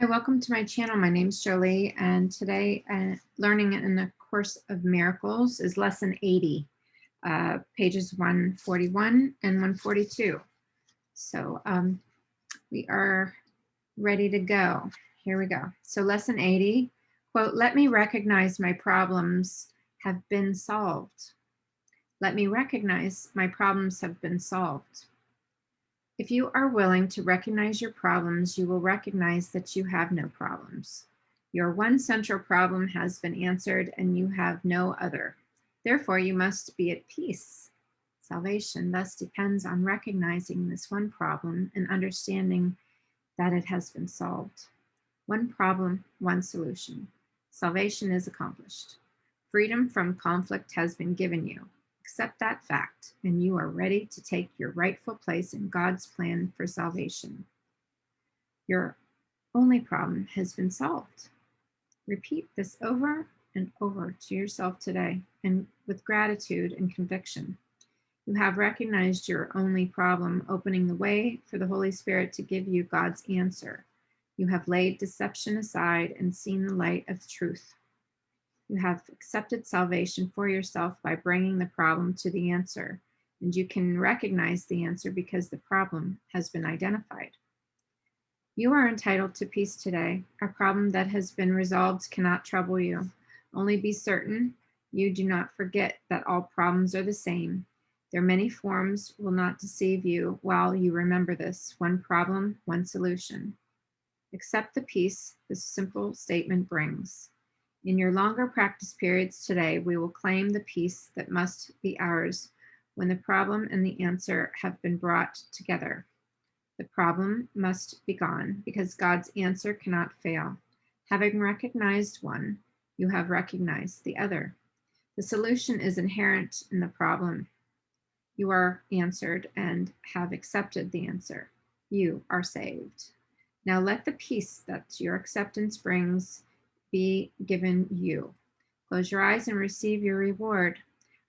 Hi, welcome to my channel. My name's Jolie, and today learning in the Course of Miracles is lesson 80, pages 141 and 142. So we are ready to go. Here we go. So lesson 80, quote, "Let me recognize my problems have been solved. Let me recognize my problems have been solved." If you are willing to recognize your problems, you will recognize that you have no problems. Your one central problem has been answered and you have no other. Therefore, you must be at peace. Salvation thus depends on recognizing this one problem and understanding that it has been solved. One problem, one solution. Salvation is accomplished. Freedom from conflict has been given you. Accept that fact, and you are ready to take your rightful place in God's plan for salvation. Your only problem has been solved. Repeat this over and over to yourself today, and with gratitude and conviction. You have recognized your only problem, opening the way for the Holy Spirit to give you God's answer. You have laid deception aside and seen the light of truth. You have accepted salvation for yourself by bringing the problem to the answer, and you can recognize the answer because the problem has been identified. You are entitled to peace today. A problem that has been resolved cannot trouble you. Only be certain you do not forget that all problems are the same. Their many forms will not deceive you while you remember this. One problem, one solution. Accept the peace this simple statement brings. In your longer practice periods today, we will claim the peace that must be ours when the problem and the answer have been brought together. The problem must be gone because God's answer cannot fail. Having recognized one, you have recognized the other. The solution is inherent in the problem. You are answered and have accepted the answer. You are saved. Now let the peace that your acceptance brings be given you. Close your eyes and receive your reward.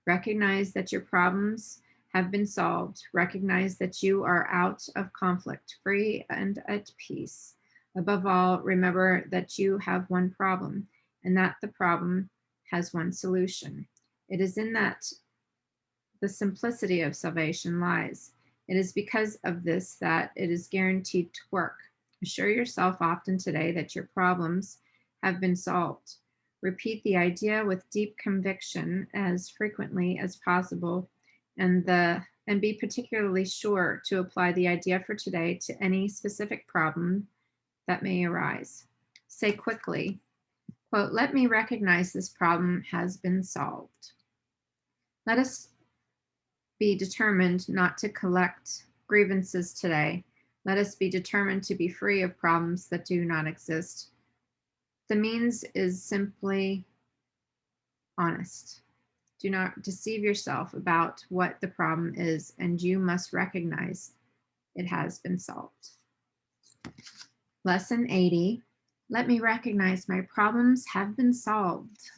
Recognize that your problems have been solved. Recognize that you are out of conflict, free and at peace. Above all, remember that you have one problem and that the problem has one solution. It is in that the simplicity of salvation lies. It is because of this that it is guaranteed to work. Assure yourself often today that your problems have been solved. Repeat the idea with deep conviction as frequently as possible, and be particularly sure to apply the idea for today to any specific problem that may arise. Say quickly, quote, "Let me recognize this problem has been solved." Let us be determined not to collect grievances today. Let us be determined to be free of problems that do not exist. The means is simply honest. Do not deceive yourself about what the problem is, and you must recognize it has been solved. Lesson 80. Let me recognize my problems have been solved.